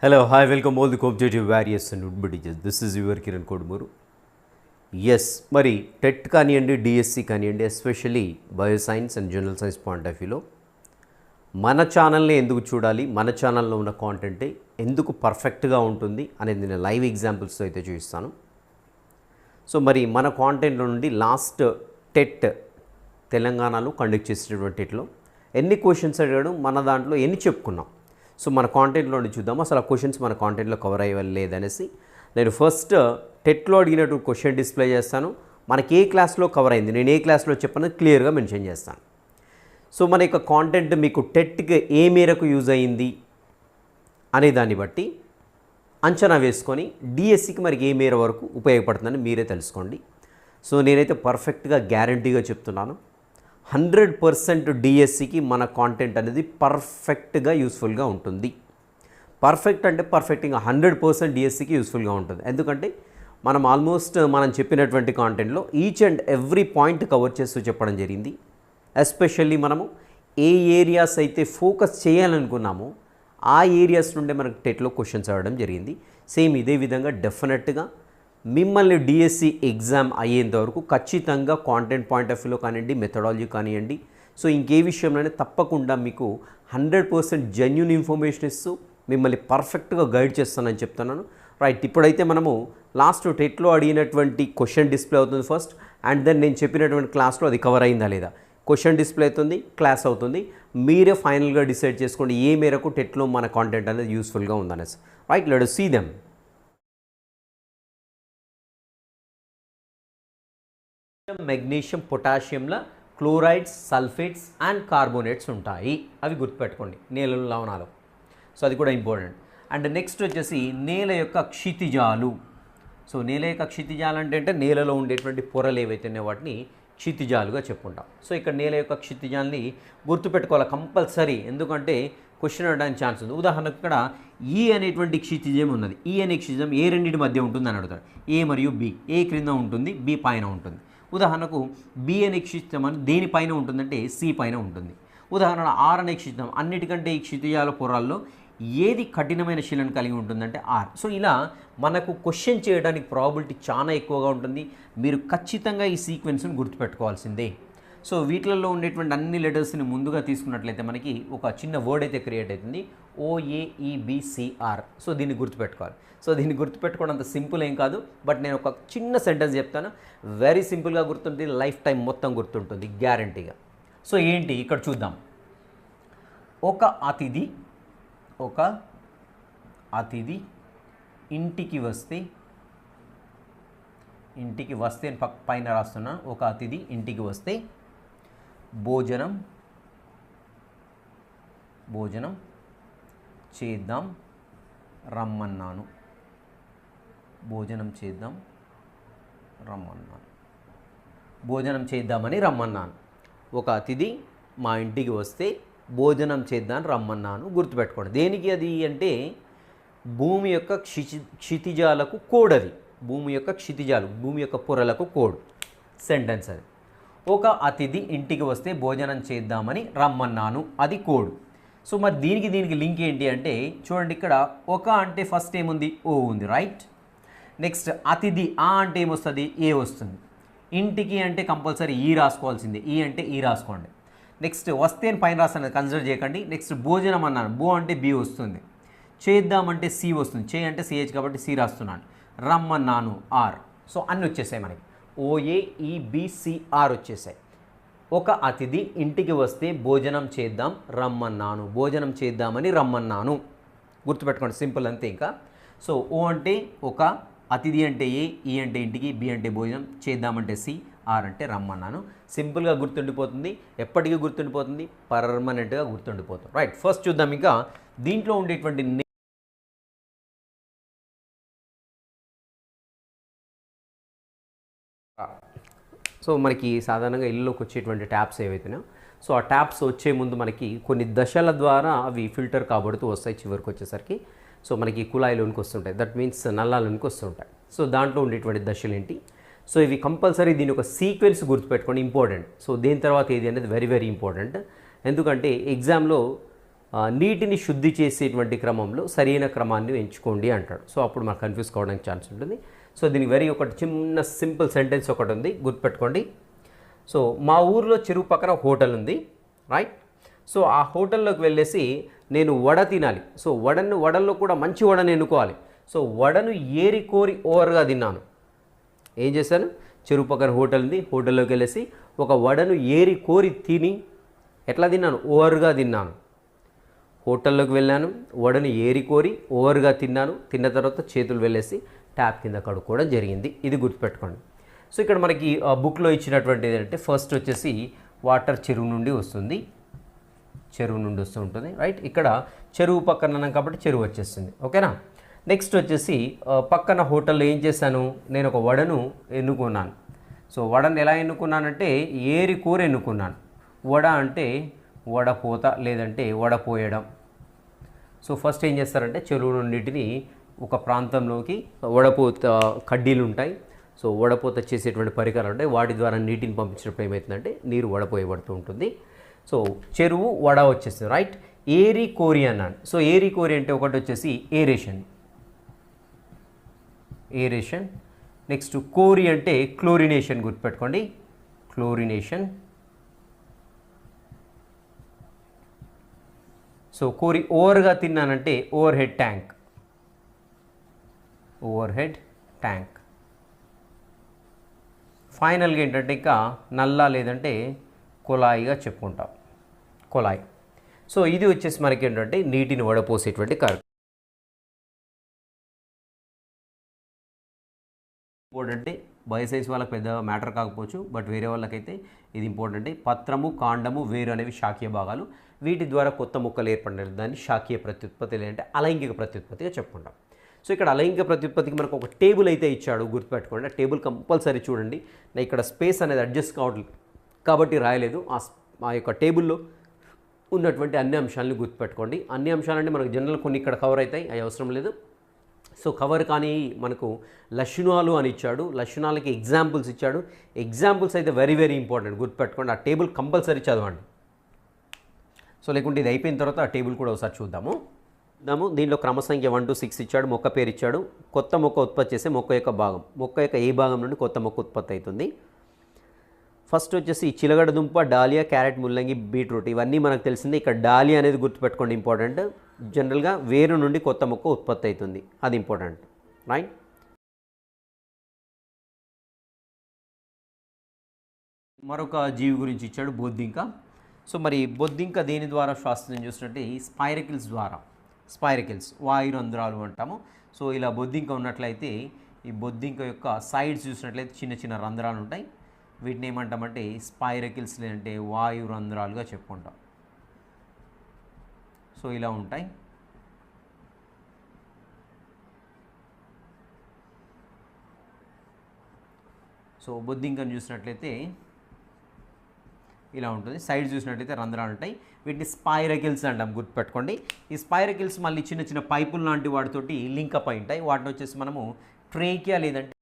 Hello, hi, welcome all the competitive warriors and would-be teachers. This is your Kiran Kodumuru. Yes మరి TET కానివ్వండి DSC కానివ్వండి especially bioscience and general science point of వ్యూలో మన ఛానల్ని ఎందుకు చూడాలి, మన ఛానల్లో ఉన్న కాంటెంటే ఎందుకు పర్ఫెక్ట్గా ఉంటుంది అనేది నేను లైవ్ ఎగ్జాంపుల్స్తో అయితే చూపిస్తాను. సో మరి మన కాంటెంట్లో నుండి లాస్ట్ టెట్ తెలంగాణలో కండక్ట్ చేసినటువంటి టెట్లో ఎన్ని క్వశ్చన్స్ అడిగాడు, మన దాంట్లో ఎన్ని చెప్పుకున్నాం. సో మన కాంటెంట్లో నుండి చూద్దాం అసలు ఆ క్వశ్చన్స్ మన కాంటెంట్లో కవర్ అయ్యలేదనేసి. నేను ఫస్ట్ టెట్లో అడిగినట్టు క్వశ్చన్ డిస్ప్లే చేస్తాను, మనకి ఏ క్లాస్లో కవర్ అయింది, నేను ఏ క్లాస్లో చెప్పానో క్లియర్గా మెన్షన్ చేస్తాను. సో మన యొక్క కాంటెంట్ మీకు టెట్కి ఏ మేరకు యూజ్ అయ్యింది అనే దాన్ని బట్టి అంచనా వేసుకొని డిఎస్సికి మరి ఏ మేర వరకు ఉపయోగపడుతుందని మీరే తెలుసుకోండి. సో నేనైతే పర్ఫెక్ట్గా గ్యారంటీగా చెప్తున్నాను, 100% డిఎస్సికి మన కాంటెంట్ అనేది పర్ఫెక్ట్గా యూస్ఫుల్గా ఉంటుంది. పర్ఫెక్ట్ అంటే పర్ఫెక్ట్, ఇంకా 100% డిఎస్సికి యూస్ఫుల్గా ఉంటుంది. ఎందుకంటే మనం ఆల్మోస్ట్ మనం చెప్పినటువంటి కాంటెంట్లో each and every point cover చేస్తూ చెప్పడం జరిగింది. ఎస్పెషల్లీ మనము ఏ ఏరియాస్ అయితే ఫోకస్ చేయాలనుకున్నామో ఆ ఏరియాస్ నుండే మనకు టెట్లో క్వశ్చన్స్ అవ్వడం జరిగింది. సేమ్ ఇదే విధంగా డెఫినెట్గా మిమ్మల్ని డిఎస్సి ఎగ్జామ్ అయ్యేంత వరకు ఖచ్చితంగా కాంటెంట్ పాయింట్ ఆఫ్ వ్యూలో కానివ్వండి, మెథడాలజీ కానివ్వండి, సో ఇంకే విషయంలోనే తప్పకుండా మీకు 100% జెన్యూన్ ఇన్ఫర్మేషన్ ఇస్తూ మిమ్మల్ని పర్ఫెక్ట్గా గైడ్ చేస్తానని చెప్తున్నాను. రైట్, ఇప్పుడైతే మనము లాస్ట్ టెట్లో అడిగినటువంటి క్వశ్చన్ డిస్ప్లే అవుతుంది ఫస్ట్, అండ్ దెన్ నేను చెప్పినటువంటి క్లాస్లో అది కవర్ అయిందా లేదా. క్వశ్చన్ డిస్ప్లే అవుతుంది, క్లాస్ అవుతుంది, మీరే ఫైనల్గా డిసైడ్ చేసుకోండి ఏ మేరకు టెట్లో మన కాంటెంట్ అనేది యూస్ఫుల్గా ఉందనేసి. Right, let us see them. Magnesium, పొటాషియంల క్లోరైడ్స్, సల్ఫేట్స్ అండ్ కార్బోనేట్స్ ఉంటాయి, అవి గుర్తుపెట్టుకోండి నేలలో లవణాలు. సో అది కూడా ఇంపార్టెంట్. అండ్ నెక్స్ట్ వచ్చేసి నేల యొక్క క్షితిజాలు. సో నేల యొక్క క్షితిజాలు అంటే నేలలో ఉండేటువంటి పొరలు ఏవైతే వాటిని క్షితిజాలుగా చెప్పుకుంటాం. సో ఇక్కడ నేల యొక్క క్షితిజాలని గుర్తుపెట్టుకోవాలి కంపల్సరీ, ఎందుకంటే క్వశ్చన్ అడడానికి ఛాన్స్ ఉంది. ఉదాహరణకు ఇక్కడ ఈ అనేటువంటి క్షితిజం ఉన్నది, ఈ అనే క్షితిజం ఏ రెండింటి మధ్య ఉంటుంది అని అడుగుతాడు. ఏ మరియు బి, ఏ క్రింద ఉంటుంది, బి పైన ఉంటుంది. ఉదాహరణకు బి అనే క్షితిజం అని దేనిపైన ఉంటుందంటే సి పైన ఉంటుంది. ఉదాహరణ ఆర్ అనే క్షితిజం అన్నిటికంటే ఈ క్షితిజాల పొరాల్లో ఏది కఠినమైన శిలను కలిగి ఉంటుందంటే ఆర్. సో ఇలా మనకు క్వశ్చన్ చేయడానికి ప్రాబిలిటీ చాలా ఎక్కువగా ఉంటుంది. మీరు ఖచ్చితంగా ఈ సీక్వెన్స్ని గుర్తుపెట్టుకోవాల్సిందే. సో వీటిలలో ఉండేటువంటి అన్ని లెటర్స్ని ముందుగా తీసుకున్నట్లయితే మనకి ఒక చిన్న వర్డ్ అయితే క్రియేట్ అవుతుంది, OAEBCR. సో దీన్ని గుర్తుపెట్టుకోవాలి. సో దీన్ని గుర్తుపెట్టుకోవడం అంత సింపుల్ ఏం కాదు, బట్ నేను ఒక చిన్న సెంటెన్స్ చెప్తాను, వెరీ సింపుల్గా గుర్తుంటుంది, లైఫ్ టైం మొత్తం గుర్తుంటుంది గ్యారంటీగా. సో ఏంటి ఇక్కడ చూద్దాం. ఒక అతిథి ఇంటికి వస్తే పైన రాస్తున్నా, ఒక అతిథి ఇంటికి వస్తే భోజనం చేద్దాం రమ్మన్నాను. భోజనం చేద్దామని రమ్మన్నాను. ఒక అతిథి మా ఇంటికి వస్తే భోజనం చేద్దాం రమ్మన్నాను. గుర్తుపెట్టుకోండి దేనికి అది అంటే భూమి యొక్క క్షితిజాలకు కోడ్. అది భూమి యొక్క క్షితిజాలు, భూమి యొక్క పొరలకు కోడ్ సెంటెన్స్ అది. ఒక అతిథి ఇంటికి వస్తే భోజనం చేద్దామని రమ్మన్నాను, అది కోడ్. సో మరి దీనికి లింక్ ఏంటి అంటే చూడండి, ఇక్కడ ఒక అంటే ఫస్ట్ ఏముంది, ఓ ఉంది, రైట్. నెక్స్ట్ అతిథి ఆ అంటే ఏమొస్తుంది, ఏ వస్తుంది. ఇంటికి అంటే కంపల్సరీ ఈ రాసుకోవాల్సిందే, ఈ అంటే ఈ రాసుకోండి. నెక్స్ట్ వస్తే అని పైన రాస్తాను, కన్సిడర్ చేయకండి. నెక్స్ట్ భోజనం అన్నాను, బో అంటే బి వస్తుంది. చేద్దామంటే సి వస్తుంది, చే అంటే సిహెచ్ కాబట్టి సి రాస్తున్నాను. రమ్మన్నాను ఆర్. సో అన్నీ వచ్చేసాయి మనకి, OAEBCR వచ్చేసాయి. ఒక అతిథి ఇంటికి వస్తే భోజనం చేద్దాం రమ్మన్నాను, భోజనం చేద్దామని రమ్మన్నాను. గుర్తుపెట్టుకోండి, సింపుల్ అంతే. ఇంకా సో ఓ అంటే ఒక, అతిథి అంటే ఏ, ఈ అంటే ఇంటికి, బి అంటే భోజనం, చేద్దామంటే సి, ఆర్ అంటే రమ్మన్నాను. సింపుల్గా గుర్తుండిపోతుంది, ఎప్పటికీ గుర్తుండిపోతుంది, పర్మనెంట్గా గుర్తుండిపోతుంది. రైట్, ఫస్ట్ చూద్దాం. ఇంకా దీంట్లో ఉండేటువంటి సో మనకి సాధారణంగా ఇల్లులోకి వచ్చేటువంటి ట్యాప్స్ ఏవైతున్నాయో, సో ఆ ట్యాప్స్ వచ్చే ముందు మనకి కొన్ని దశల ద్వారా అవి ఫిల్టర్ కాబడుతూ వస్తాయి. చివరికి వచ్చేసరికి సో మనకి కుళాయిలోనికి వస్తుంటాయి, దట్ మీన్స్ నల్లాలోనికి వస్తుంటాయి. సో దాంట్లో ఉండేటువంటి దశలు ఏంటి, సో ఇవి కంపల్సరీ దీని ఒక సీక్వెన్స్ గుర్తుపెట్టుకోండి, ఇంపార్టెంట్. సో దీని తర్వాత ఏది అనేది వెరీ వెరీ ఇంపార్టెంట్. ఎందుకంటే ఎగ్జామ్లో నీటిని శుద్ధి చేసేటువంటి క్రమంలో సరైన క్రమాన్ని ఎంచుకోండి అంటాడు. సో అప్పుడు మనకు కన్ఫ్యూజ్ కావడానికి ఛాన్స్ ఉంటుంది. సో దీనికి ఒకటి చిన్న సింపుల్ సెంటెన్స్ ఒకటి ఉంది, గుర్తుపెట్టుకోండి. సో మా ఊర్లో చెరువు పక్కన హోటల్ ఉంది, రైట్. సో ఆ హోటల్లోకి వెళ్ళేసి నేను వడ తినాలి. సో వడల్లో కూడా మంచి వడని ఎన్నుకోవాలి. సో వడను ఏరి కోరి ఓవర్గా తిన్నాను. ఏం చేశాను? చెరువు పక్కన హోటల్ ఉంది, హోటల్లోకి వెళ్ళేసి ఒక వడను ఏరి కోరి తిని ఎట్లా తిన్నాను? ఓవర్గా తిన్నాను. హోటల్లోకి వెళ్ళాను, వడను ఏరి కోరి ఓవర్గా తిన్నాను. తిన్న తర్వాత చేతులు వెళ్ళేసి ట్యాప్ కింద కడుక్కోవడం జరిగింది. ఇది గుర్తుపెట్టుకోండి. సో ఇక్కడ మనకి బుక్లో ఇచ్చినటువంటి ఏంటంటే ఫస్ట్ వచ్చేసి వాటర్ చెరువు నుండి వస్తుంది, చెరువు నుండి వస్తూ ఉంటుంది, రైట్. ఇక్కడ చెరువు పక్కన ఉన్నాం కాబట్టి చెరువు వచ్చేస్తుంది, ఓకేనా. నెక్స్ట్ వచ్చేసి పక్కన హోటల్లో ఏం చేశాను? నేను ఒక వడను ఎన్నుకున్నాను. సో వడను ఎలా ఎన్నుకున్నానంటే ఏరి కూర ఎన్నుకున్నాను. వడ అంటే వడపోత లేదంటే వడపోయడం. సో ఫస్ట్ ఏం చేస్తారంటే చెరువు నీటిని ఒక ప్రాంతంలోకి వడపోత కడ్డీలు ఉంటాయి. సో వడపోత చేసేటువంటి పరికరాలు ఉంటాయి, వాటి ద్వారా నీటిని పంపించినప్పుడు ఏమవుతుందంటే నీరు వడపోయబడుతూ ఉంటుంది. సో చెరువు వడ వచ్చేస్తుంది, రైట్. ఏరి కోరి అన్నాను. సో ఏరి కోరి అంటే ఒకటి వచ్చేసి ఏరేషన్, ఏరేషన్. నెక్స్ట్ కోరి అంటే క్లోరినేషన్, గుర్తుపెట్టుకోండి, క్లోరినేషన్. సో కోరి ఓవర్గా తిన్నానంటే over head tank, over head tank. ఫైనల్గా ఏంటంటే ఇంకా నల్లా లేదంటే కొలాయిగా చెప్పుకుంటాం, కొలాయి. సో ఇది వచ్చేసి మనకి ఏంటంటే నీటిని వడపోసేటువంటి కార్యక్రమం. ఇంపార్టెంట్, బయోసైన్స్ వాళ్ళకి పెద్ద మ్యాటర్ కాకపోవచ్చు, బట్ వేరే వాళ్ళకైతే ఇది ఇంపార్టెంట్. పత్రము, కాండము, వేరు అనేవి శాఖీయ భాగాలు. వీటి ద్వారా కొత్త మొక్కలు ఏర్పడిన దాన్ని శాఖీయ ప్రత్యుత్పత్తి లేదంటే అలైంగిక ప్రత్యుత్పత్తిగా చెప్పుకుంటాం. సో ఇక్కడ అలైంగిక ప్రత్యుత్పత్తికి మనకు ఒక టేబుల్ అయితే ఇచ్చాడు, గుర్తుపెట్టుకోండి. ఆ టేబుల్ కంపల్సరీ చూడండి. నేను ఇక్కడ స్పేస్ అనేది అడ్జస్ట్ కావట్లేదు కాబట్టి రాయలేదు. ఆ యొక్క టేబుల్లో ఉన్నటువంటి అన్ని అంశాలను గుర్తుపెట్టుకోండి. అన్ని అంశాలంటే మనకు జనరల్ కొన్ని ఇక్కడ కవర్ అవుతాయి, అవి అవసరం లేదు. సో కవర్ కానీ మనకు లక్షణాలు అని ఇచ్చాడు, లక్షణాలకి ఎగ్జాంపుల్స్ ఇచ్చాడు. ఎగ్జాంపుల్స్ అయితే వెరీ వెరీ ఇంపార్టెంట్, గుర్తుపెట్టుకోండి. ఆ టేబుల్ కంపల్సరీ చదవండి. సో లేకుంటే ఇది అయిపోయిన తర్వాత ఆ టేబుల్ కూడా ఒకసారి చూద్దాము. దీనిలో క్రమసంఖ్య 1 to 6 ఇచ్చాడు, మొక్క పేరు ఇచ్చాడు, కొత్త మొక్క ఉత్పత్తి చేసే మొక్క యొక్క భాగం, మొక్క యొక్క ఏ భాగం నుండి కొత్త మొక్క ఉత్పత్తి అవుతుంది. ఫస్ట్ వచ్చేసి చిలగడ దుంప, డాలియా, క్యారెట్, ముల్లంగి, బీట్రూట్, ఇవన్నీ మనకు తెలిసింది. ఇక్కడ డాలియా అనేది గుర్తుపెట్టుకోండి, ఇంపార్టెంట్. జనరల్గా వేరు నుండి కొత్త మొక్క ఉత్పత్తి అవుతుంది, అది ఇంపార్టెంట్, రైట్. మరొక జీవి గురించి ఇచ్చాడు, బొద్దింక. సో మరి బొద్దింక దేని ద్వారా శ్వాసం చూసినట్టే స్పైరకిల్స్ ద్వారా, స్పైరకిల్స్ వాయురంధ్రాలు అంటాము. సో ఇలా బొద్దింక ఉన్నట్లయితే ఈ బొద్దింక యొక్క సైడ్స్ చూసినట్లయితే చిన్న చిన్న రంధ్రాలు ఉంటాయి. వీటిని ఏమంటామంటే స్పైరకిల్స్ లేదంటే వాయురంధ్రాలుగా చెప్పుకుంటాం. సో ఇలా ఉంటాయి. సో బొద్దింకను చూసినట్లయితే ఇలా ఉంటుంది, సైడ్ చూసినట్లయితే రంధ్రాలు ఉంటాయి. వీటిని స్పైరకిల్స్ అంటాం, గుర్తుపెట్టుకోండి. ఈ స్పైరకిల్స్ మళ్ళీ చిన్న చిన్న పైపులు లాంటి వాటితోటి లింకప్ అయి ఉంటాయి. వాటిని వచ్చేసి మనము ట్రేకియా లేదంటే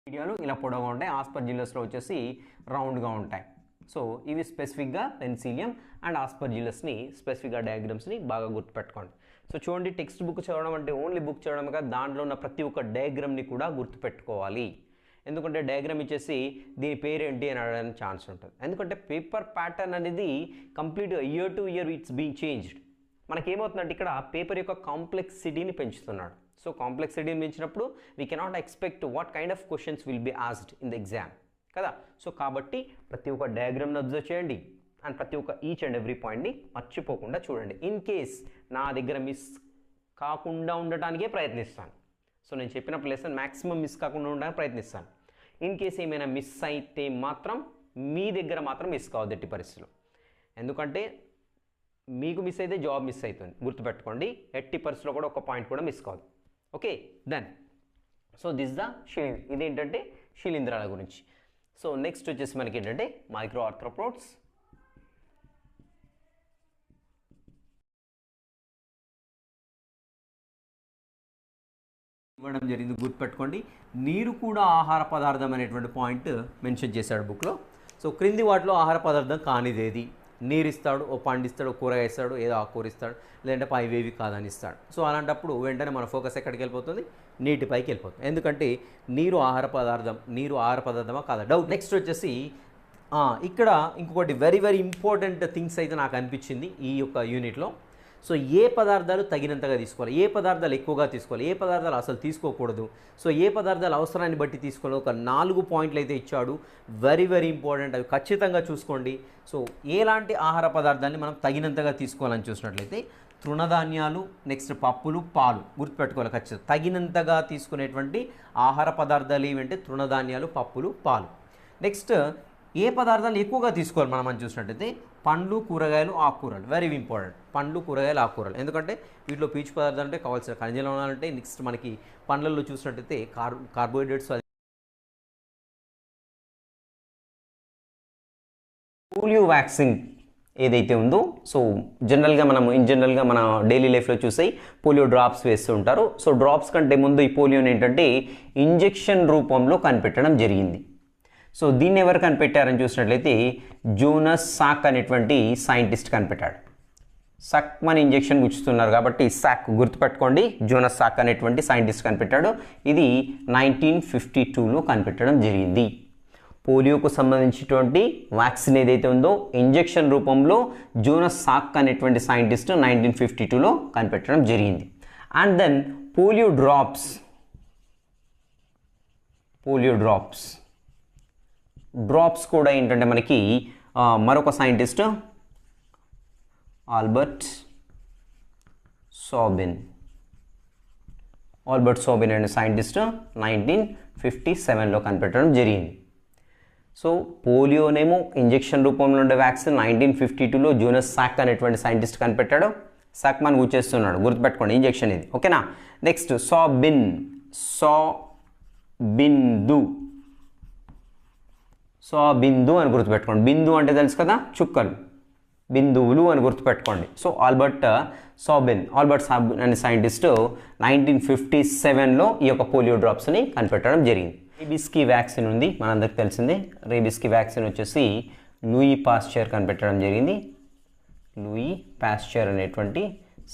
మీడియాలో ఇలా పొడవుగా ఉంటాయి, ఆస్పర్జిల్లస్లో వచ్చేసి రౌండ్గా ఉంటాయి. సో ఇవి స్పెసిఫిక్గా పెన్సిలియం అండ్ ఆస్పర్జిల్లస్ని స్పెసిఫిక్గా డయాగ్రామ్స్ని బాగా గుర్తుపెట్టుకోండి. సో చూడండి, టెక్స్ట్ బుక్ చదవడం అంటే ఓన్లీ బుక్ చదవడం కాదు, దాంట్లో ఉన్న ప్రతి ఒక్క డయాగ్రామ్ని కూడా గుర్తుపెట్టుకోవాలి. ఎందుకంటే డయాగ్రామ్ ఇచ్చేసి దీని పేరేంటి అని అడగడానికి ఛాన్స్ ఉంటుంది. ఎందుకంటే పేపర్ ప్యాటర్న్ అనేది కంప్లీట్గా year to year it's being changed. మనకేమవుతుందంటే ఇక్కడ పేపర్ యొక్క కాంప్లెక్సిటీని పెంచుతున్నాడు. సో కాంప్లెక్సిటీని పెంచినప్పుడు we cannot expect what kind of questions will be asked in the exam కదా. సో కాబట్టి ప్రతి ఒక్క డయాగ్రామ్ని అబ్జర్వ్ చేయండి అండ్ ప్రతి ఒక్క ఈచ్ అండ్ ఎవ్రీ పాయింట్ని మర్చిపోకుండా చూడండి. ఇన్ కేస్ నా దగ్గర మిస్ కాకుండా ఉండటానికే ప్రయత్నిస్తాను. సో నేను చెప్పినప్పుడు లెసన్ మ్యాక్సిమం మిస్ కాకుండా ఉండడానికి ప్రయత్నిస్తాను. ఇన్ కేస్ ఏమైనా మిస్ అయితే మాత్రం మీ దగ్గర మాత్రం మిస్ కావద్దు ఎట్టి పరిస్థితుల్లో. ఎందుకంటే మీకు మిస్ అయితే జాబ్ మిస్ అవుతుంది, గుర్తుపెట్టుకోండి. ఎట్టి పరిస్థితుల్లో కూడా ఒక పాయింట్ కూడా మిస్ కావద్దు. Okay done. So this the ఇదేంటంటే శిలీంధ్రాల గురించి. సో నెక్స్ట్ వచ్చేసి మనకి ఏంటంటే మైక్రో ఆర్థ్రోపోడ్స్. ఇవ్వడం జరిగింది, గుర్తుపెట్టుకోండి. నీరు కూడా ఆహార పదార్థం అనేటువంటి పాయింట్ మెన్షన్ చేశాడు బుక్లో. సో క్రింది వాటిలో ఆహార పదార్థం కానిదేది? నీరు ఇస్తాడు, ఓ పండు ఇస్తాడు, ఓ కూరగాయ ఇస్తాడు, ఏదో ఆకుకూర ఇస్తాడు, లేదంటే పైవేవి కాదని ఇస్తాడు. సో అలాంటప్పుడు వెంటనే మన ఫోకస్ ఎక్కడికి వెళ్ళిపోతుంది? నీటిపైకి వెళ్ళిపోతుంది. ఎందుకంటే నీరు ఆహార పదార్థమా కాదా డౌట్. నెక్స్ట్ వచ్చేసి ఇక్కడ ఇంకొకటి వెరీ వెరీ ఇంపార్టెంట్ థింగ్స్ అయితే నాకు అనిపించింది ఈ యొక్క యూనిట్లో. సో ఏ పదార్థాలు తగినంతగా తీసుకోవాలి, ఏ పదార్థాలు ఎక్కువగా తీసుకోవాలి, ఏ పదార్థాలు అసలు తీసుకోకూడదు, సో ఏ పదార్థాలు అవసరాన్ని బట్టి తీసుకోవాలి, ఒక 4 పాయింట్లు అయితే ఇచ్చాడు. వెరీ వెరీ ఇంపార్టెంట్, అవి ఖచ్చితంగా చూసుకోండి. సో ఎలాంటి ఆహార పదార్థాన్ని మనం తగినంతగా తీసుకోవాలని చూసినట్లయితే తృణధాన్యాలు, నెక్స్ట్ పప్పులు, పాలు గుర్తుపెట్టుకోవాలి ఖచ్చితంగా. తగినంతగా తీసుకునేటువంటి ఆహార పదార్థాలు ఏమంటే తృణధాన్యాలు, పప్పులు, పాలు. నెక్స్ట్ ఏ పదార్థాలు ఎక్కువగా తీసుకోవాలి మనం అని చూసినట్టయితే పండ్లు, కూరగాయలు, ఆకుకూరలు. వెరీ ఇంపార్టెంట్, పండ్లు, కూరగాయలు, ఆకుకూరలు. ఎందుకంటే వీటిలో పీచు పదార్థాలు అంటే కావాల్సిన ఖనిజ లవణాలు అంటే. నెక్స్ట్ మనకి పండ్లలో చూసినట్టయితే కార్బోహైడ్రేట్స్. పోలియో వ్యాక్సిన్ ఏదైతే ఉందో, సో జనరల్గా మన డైలీ లైఫ్లో చూసి పోలియో డ్రాప్స్ వేస్తూ ఉంటారు. సో డ్రాప్స్ కంటే ముందు ఈ పోలియోని ఏంటంటే ఇంజెక్షన్ రూపంలో కనిపెట్టడం జరిగింది. సో దీన్ని ఎవరు కనిపెట్టారని చూసినట్లయితే జోనస్ సాక్ అనేటువంటి సైంటిస్ట్ కనిపెట్టాడు. సక్ మన ఇంజెక్షన్ గుచ్చుతున్నారు కాబట్టి సాక్ గుర్తుపెట్టుకోండి, జోనస్ సాక్ అనేటువంటి సైంటిస్ట్ కనిపెట్టాడు. ఇది 1952లో కనిపెట్టడం జరిగింది. పోలియోకు సంబంధించినటువంటి వ్యాక్సిన్ ఏదైతే ఉందో ఇంజెక్షన్ రూపంలో జోనస్ సాక్ అనేటువంటి సైంటిస్ట్ 1952లో కనిపెట్టడం జరిగింది. అండ్ దెన్ పోలియో డ్రాప్స్ కూడా ఏంటంటే మనకి మరొక సైంటిస్ట్ ఆల్బర్ట్ సాబిన్ అనే సైంటిస్ట్ 1957లో కనిపెట్టడం జరిగింది. సో పోలియోనేమో ఇంజెక్షన్ రూపంలో ఉండే వ్యాక్సిన్ 1952లో జోనస్ సాక్ అనేటువంటి సైంటిస్ట్ కనిపెట్టాడు. సాక్ మనం కూర్చేస్తున్నాడు, గుర్తుపెట్టుకోండి ఇంజెక్షన్ ఇది, ఓకేనా. నెక్స్ట్ బిందు అని గుర్తుపెట్టుకోండి. బిందు అంటే తెలుసు కదా, చుక్కలు, బిందువులు అని గుర్తుపెట్టుకోండి. సో ఆల్బర్ట్ సాబిన్ అనే సైంటిస్టు 1957లో ఈ యొక్క పోలియో డ్రాప్స్ని కనిపెట్టడం జరిగింది. రేబీస్కి వ్యాక్సిన్ ఉంది, మనందరికి తెలిసిందే. రేబీస్కి వ్యాక్సిన్ వచ్చేసి లూయి పాస్చర్ కనిపెట్టడం జరిగింది. లూయి పాస్చర్ అనేటువంటి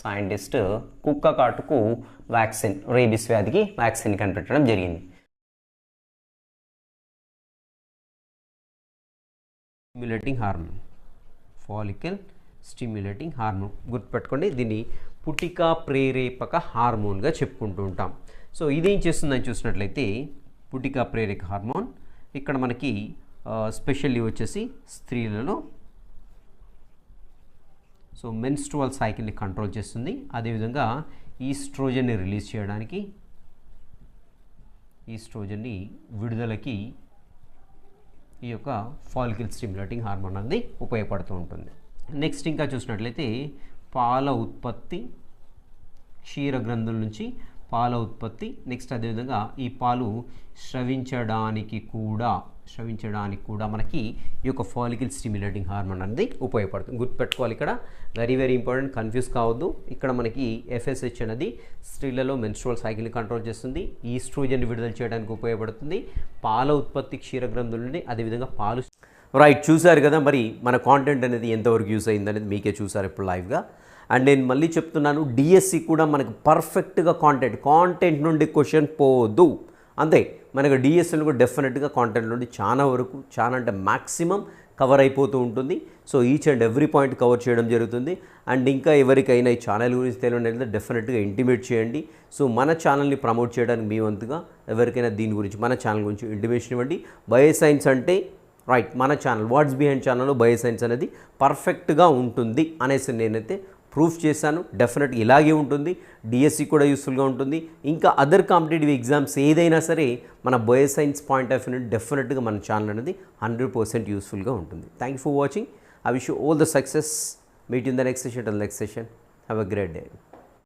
సైంటిస్ట్ కుక్క కాటుకు వ్యాక్సిన్, రేబీస్ వ్యాధికి వ్యాక్సిన్ కనిపెట్టడం జరిగింది. Stimulating hormone, follicle stimulating hormone గుర్తుపెట్టుకోండి. దీన్ని పుటిక ప్రేరేపక హార్మోన్గా చెప్పుకుంటూ ఉంటాం. సో ఇదేం చేస్తుందని చూసినట్లయితే పుటిక ప్రేరక హార్మోన్ ఇక్కడ మనకి స్పెషల్లీ వచ్చేసి స్త్రీలలో సో మెన్స్ట్రువల్ సైకిల్ని కంట్రోల్ చేస్తుంది. అదేవిధంగా ఈస్ట్రోజన్ని రిలీజ్ చేయడానికి, ఈస్ట్రోజన్ని విడుదలకి ఈ యొక్క ఫాలికల్ స్టిమ్యులేటింగ్ హార్మోన్ అనేది ఉపయోగపడుతూ ఉంటుంది. నెక్స్ట్ ఇంకా చూసినట్లయితే పాల ఉత్పత్తి, క్షీర గ్రంథుల నుంచి పాల ఉత్పత్తి. నెక్స్ట్ అదేవిధంగా ఈ పాలు స్రవించడానికి కూడా మనకి ఈ యొక్క ఫాలికల్ స్టిమ్యులేటింగ్ హార్మోన్ అనేది ఉపయోగపడుతుంది. గుర్తుపెట్టుకోవాలి, ఇక్కడ వెరీ వెరీ ఇంపార్టెంట్, కన్ఫ్యూజ్ కావద్దు. ఇక్కడ మనకి FSH అనేది స్త్రీలలో మెన్స్ట్రువల్ సైకిల్ని కంట్రోల్ చేస్తుంది, ఈస్ట్రోజన్ విడుదల చేయడానికి ఉపయోగపడుతుంది, పాల ఉత్పత్తి క్షీర గ్రంథుల నుండి, అదేవిధంగా పాలు. రైట్, చూసారు కదా మరి మన కాంటెంట్ అనేది ఎంతవరకు యూస్ అయింది అనేది మీకే చూసారు ఇప్పుడు లైవ్గా. అండ్ నేను మళ్ళీ చెప్తున్నాను, డిఎస్సి కూడా మనకు పర్ఫెక్ట్గా కాంటెంట్ నుండి క్వశ్చన్ పోదు అంతే. మనకు డిఎస్సిలో కూడా డెఫినెట్గా కాంటెంట్ నుండి చాలా అంటే మ్యాక్సిమం కవర్ అయిపోతూ ఉంటుంది. So each and every point cover చేయడం జరుగుతుంది. అండ్ ఇంకా ఎవరికైనా ఈ ఛానల్ గురించి తెలియదు డెఫినెట్గా ఇంటిమేట్ చేయండి. సో మన ఛానల్ని ప్రమోట్ చేయడానికి మీ వంతుగా ఎవరికైనా దీని గురించి, మన ఛానల్ గురించి ఇంటిమేషన్ ఇవ్వండి. బయోసైన్స్ అంటే రైట్, మన ఛానల్ వాట్స్ బిహైండ్ ఛానల్లో బయోసైన్స్ అనేది పర్ఫెక్ట్గా ఉంటుంది అనేసి నేనైతే ప్రూఫ్ చేశాను. డెఫినెట్గా ఇలాగే ఉంటుంది, డిఎస్సి కూడా యూస్ఫుల్గా ఉంటుంది. ఇంకా అదర్ కాంపిటేటివ్ ఎగ్జామ్స్ ఏదైనా సరే మన బయోసైన్స్ పాయింట్ ఆఫ్ వ్యూ నుండి డెఫినెట్గా మన ఛానల్ అనేది 100% యూస్ఫుల్గా ఉంటుంది. Thank you for watching. I wish you all the success. Meet in the next session. Have a great day.